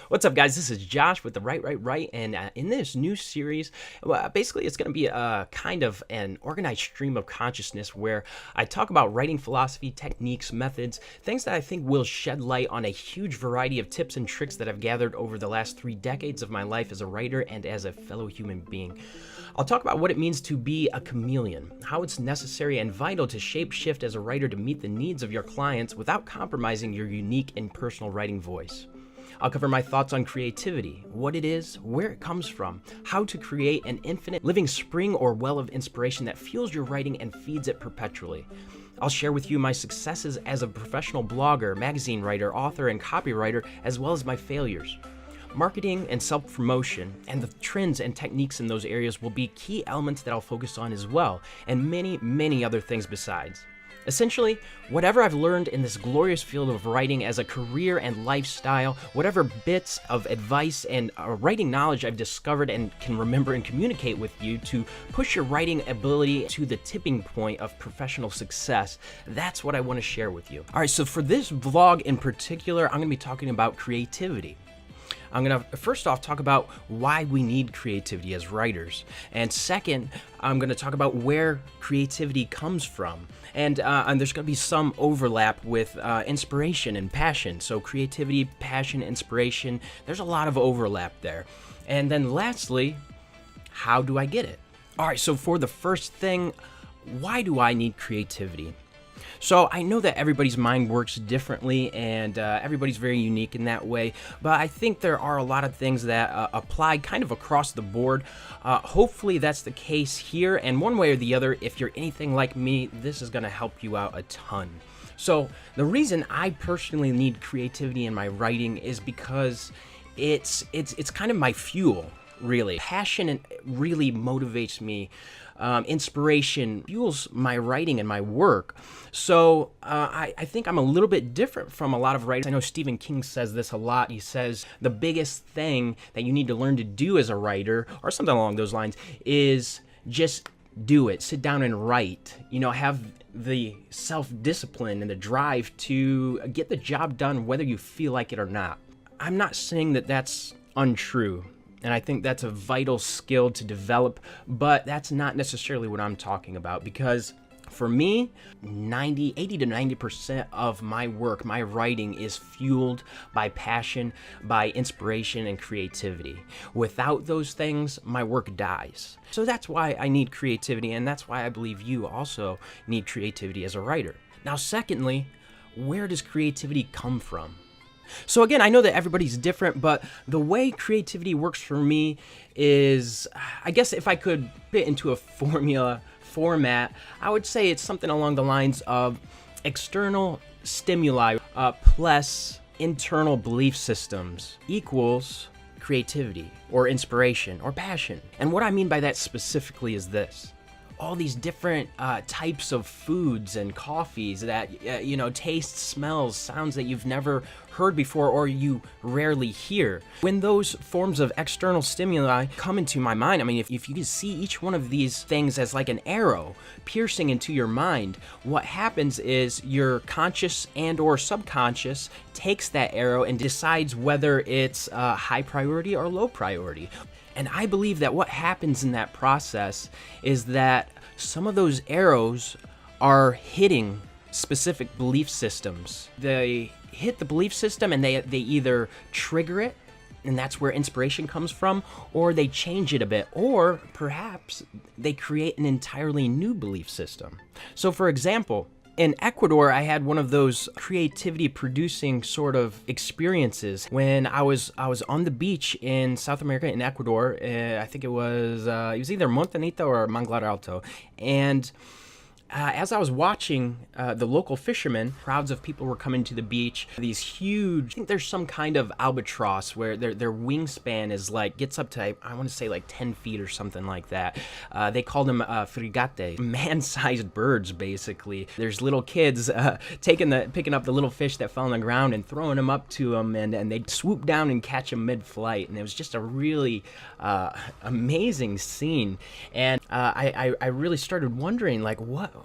What's up, guys? This is Josh with the Right, and in this new series, basically it's going to be a kind of an organized stream of consciousness where I talk about writing philosophy, techniques, methods, things that I think will shed light on a huge variety of tips and tricks that I've gathered over the last 3 decades of my life as a writer and as a fellow human being. I'll talk about what it means to be a chameleon, how it's necessary and vital to shape-shift as a writer to meet the needs of your clients without compromising your unique and personal writing voice. I'll cover my thoughts on creativity, what it is, where it comes from, how to create an infinite living spring or well of inspiration that fuels your writing and feeds it perpetually. I'll share with you my successes as a professional blogger, magazine writer, author, and copywriter, as well as my failures. Marketing and self-promotion and the trends and techniques in those areas will be key elements that I'll focus on as well, and many, many other things besides. Essentially, whatever I've learned in this glorious field of writing as a career and lifestyle, whatever bits of advice and writing knowledge I've discovered and can remember and communicate with you to push your writing ability to the tipping point of professional success, that's what I want to share with you. All right, so for this vlog in particular, I'm going to be talking about creativity. I'm going to first off talk about why we need creativity as writers. And second, I'm going to talk about where creativity comes from. And there's going to be some overlap with inspiration and passion. So creativity, passion, inspiration, there's a lot of overlap there. And then lastly, how do I get it? All right, so for the first thing, why do I need creativity? So I know that everybody's mind works differently and everybody's very unique in that way, but I think there are a lot of things that apply kind of across the board. Hopefully that's the case here, and one way or the other, if you're anything like me, this is going to help you out a ton. So the reason I personally need creativity in my writing is because it's kind of my fuel. Really, passion really motivates me. Inspiration fuels my writing and my work. So I think I'm a little bit different from a lot of writers. I know Stephen King says this a lot. He says the biggest thing that you need to learn to do as a writer, or something along those lines, is just do it. Sit down and write. You know, have the self-discipline and the drive to get the job done whether you feel like it or not. I'm not saying that that's untrue. And I think that's a vital skill to develop, but that's not necessarily what I'm talking about, because for me, 80 to 90% of my work, my writing, is fueled by passion, by inspiration, and creativity. Without those things, my work dies. So that's why I need creativity, and that's why I believe you also need creativity as a writer. Now, secondly, where does creativity come from? So again, I know that everybody's different, but the way creativity works for me is, I guess if I could fit into a format, I would say it's something along the lines of external stimuli plus internal belief systems equals creativity or inspiration or passion. And what I mean by that specifically is this. All these different types of foods and coffees that, tastes, smells, sounds that you've never heard before or you rarely hear. When those forms of external stimuli come into my mind, I mean, if you can see each one of these things as like an arrow piercing into your mind, what happens is your conscious and or subconscious takes that arrow and decides whether it's high priority or low priority. And I believe that what happens in that process is that some of those arrows are hitting specific belief systems. They hit the belief system and they either trigger it, and that's where inspiration comes from, or they change it a bit, or perhaps they create an entirely new belief system. So for example, in Ecuador, I had one of those creativity-producing sort of experiences when I was on the beach in South America, in Ecuador. I think it was either Montanita or Manglar Alto, and as I was watching the local fishermen, crowds of people were coming to the beach. These huge, I think there's some kind of albatross where their wingspan is gets up to, I want to say 10 feet or something like that. They called them frigate, man-sized birds, basically. There's little kids picking up the little fish that fell on the ground and throwing them up to them, and they'd swoop down and catch them mid-flight. And it was just a really amazing scene. And I really started wondering,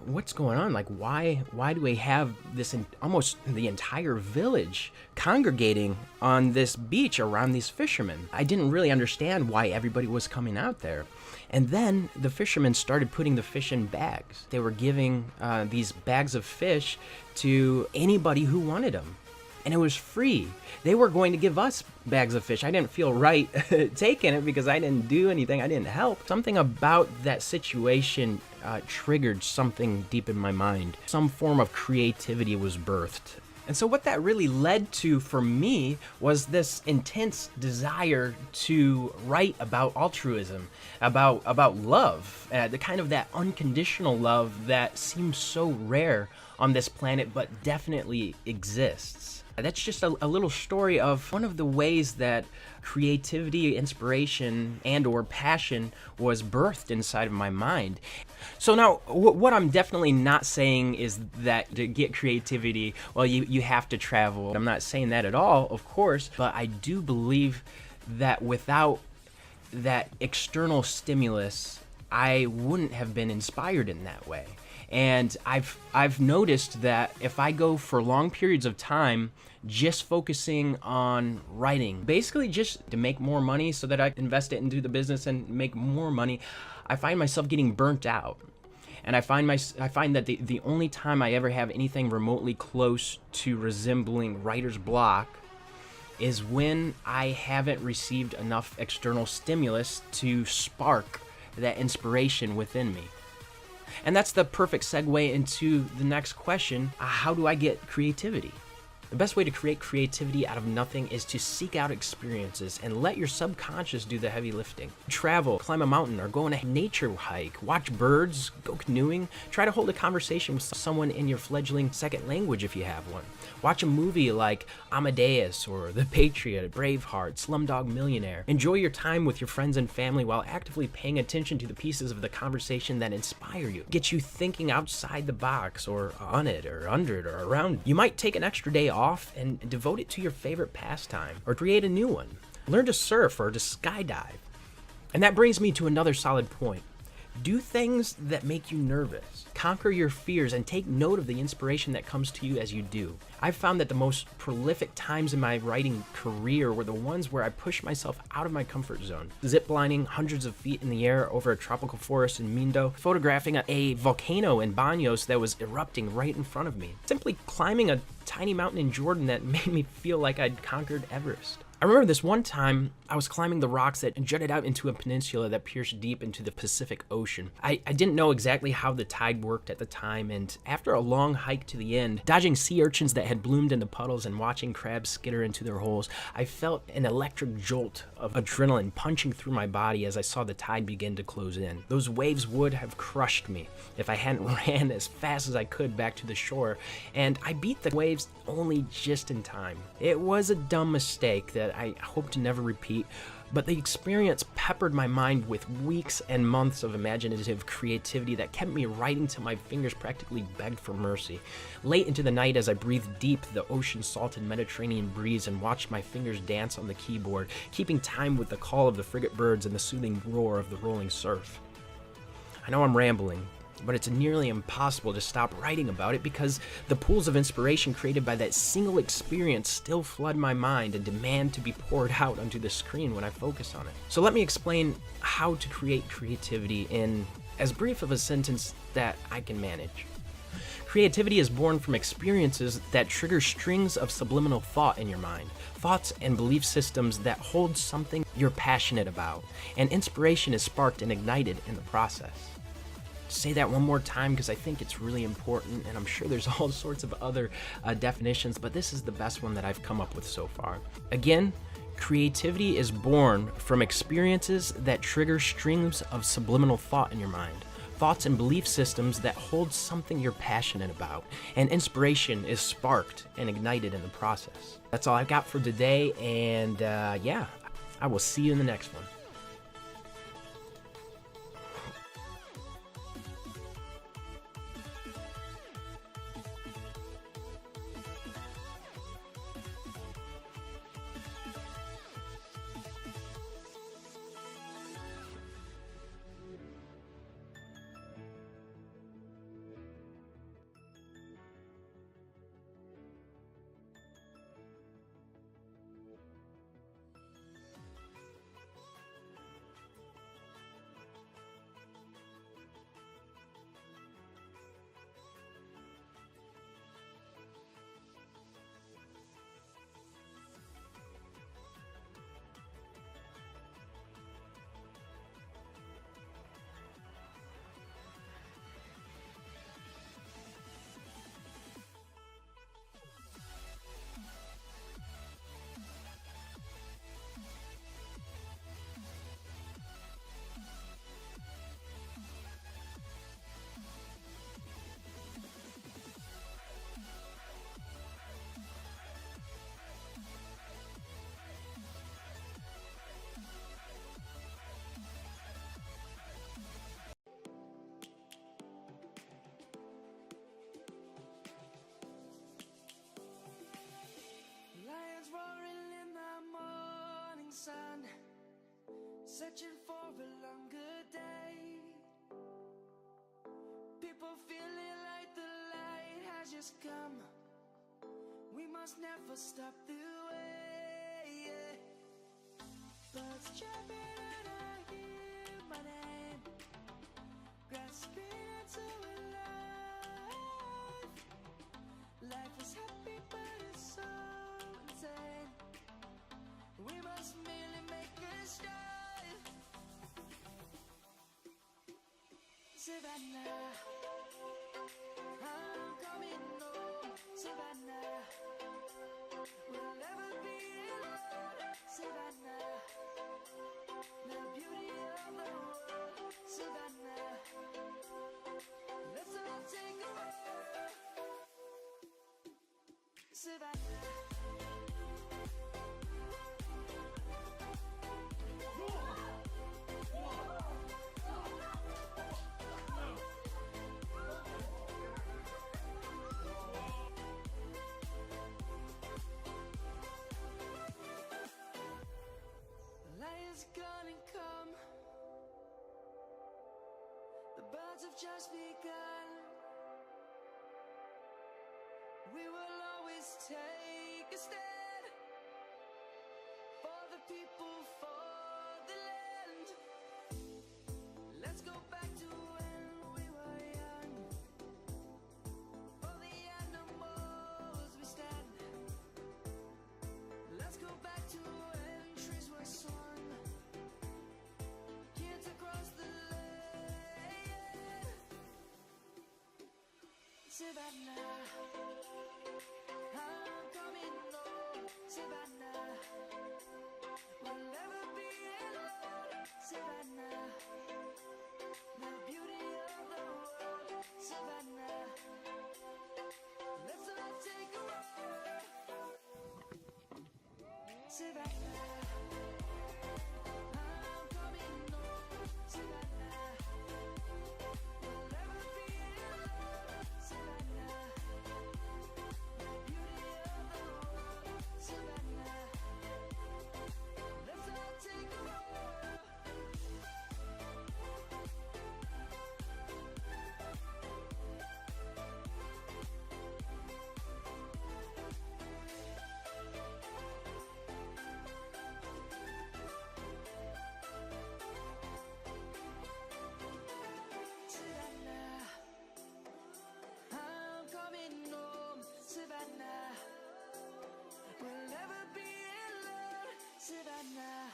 what's going on? Like, why do we have this almost the entire village congregating on this beach around these fishermen? I didn't really understand why everybody was coming out there. And then the fishermen started putting the fish in bags. They were giving these bags of fish to anybody who wanted them. And it was free. They were going to give us bags of fish. I didn't feel right taking it because I didn't do anything. I didn't help. Something about that situation triggered something deep in my mind. Some form of creativity was birthed. And so what that really led to for me was this intense desire to write about altruism, about love, the kind of that unconditional love that seems so rare on this planet but definitely exists. That's just a little story of one of the ways that creativity, inspiration, and or passion was birthed inside of my mind. So now, what I'm definitely not saying is that to get creativity, well, you have to travel. I'm not saying that at all, of course, but I do believe that without that external stimulus, I wouldn't have been inspired in that way. And I've noticed that if I go for long periods of time just focusing on writing, basically just to make more money so that I invest it into the business and make more money, I find myself getting burnt out. And I find that the only time I ever have anything remotely close to resembling writer's block is when I haven't received enough external stimulus to spark that inspiration within me. And that's the perfect segue into the next question. How do I get creativity? The best way to create creativity out of nothing is to seek out experiences and let your subconscious do the heavy lifting. Travel, climb a mountain, or go on a nature hike, watch birds, go canoeing, try to hold a conversation with someone in your fledgling second language if you have one. Watch a movie like Amadeus or The Patriot, Braveheart, Slumdog Millionaire. Enjoy your time with your friends and family while actively paying attention to the pieces of the conversation that inspire you. Get you thinking outside the box, or on it, or under it, or around it. You might take an extra day off and devote it to your favorite pastime, or create a new one. Learn to surf or to skydive. And that brings me to another solid point. Do things that make you nervous. Conquer your fears and take note of the inspiration that comes to you as you do. I've found that the most prolific times in my writing career were the ones where I pushed myself out of my comfort zone. Ziplining hundreds of feet in the air over a tropical forest in Mindo, photographing a volcano in Banos that was erupting right in front of me. Simply climbing a tiny mountain in Jordan that made me feel like I'd conquered Everest. I remember this one time I was climbing the rocks that jutted out into a peninsula that pierced deep into the Pacific Ocean. I didn't know exactly how the tide worked at the time, and after a long hike to the end, dodging sea urchins that had bloomed in the puddles and watching crabs skitter into their holes, I felt an electric jolt of adrenaline punching through my body as I saw the tide begin to close in. Those waves would have crushed me if I hadn't ran as fast as I could back to the shore, and I beat the waves only just in time. It was a dumb mistake that I hope to never repeat, but the experience peppered my mind with weeks and months of imaginative creativity that kept me writing till my fingers practically begged for mercy. Late into the night, as I breathed deep the ocean-salted Mediterranean breeze and watched my fingers dance on the keyboard, keeping time with the call of the frigate birds and the soothing roar of the rolling surf. I know I'm rambling, but it's nearly impossible to stop writing about it because the pools of inspiration created by that single experience still flood my mind and demand to be poured out onto the screen when I focus on it. So let me explain how to create creativity in as brief of a sentence that I can manage. Creativity is born from experiences that trigger strings of subliminal thought in your mind, thoughts and belief systems that hold something you're passionate about, and inspiration is sparked and ignited in the process. Say that one more time because I think it's really important, and I'm sure there's all sorts of other definitions, but this is the best one that I've come up with so far. Again, creativity is born from experiences that trigger strings of subliminal thought in your mind, thoughts and belief systems that hold something you're passionate about, and inspiration is sparked and ignited in the process. That's all I've got for today, and yeah, I will see you in the next one. searching for a longer day. People feeling like the light has just come. We must never stop the way. Birds chirping and I hear my name, grasping into a life. Life is happy but it's so insane. We must merely make a start. Savannah, I'm coming home. Savannah, we'll never be alone. Savannah, the beauty of the world. Savannah, let's all take a walk. Savannah. Lion's gonna come. The birds have just begun. We will always take a stand for the people, for the land. Let's go back to when we were young. For the animals we stand. Let's go back to when trees were swung. Kids across the land. Savannah, I'm coming home. Savannah, we'll never be alone. Savannah, the beauty of the world. Savannah, let's all take a walk. Savannah, I'm coming home. Savannah, we'll never be alone. Savannah, the beauty of the world. Savannah, let's all take a walk. Savannah, I'm coming home. Savannah, we'll never be alone. Savannah.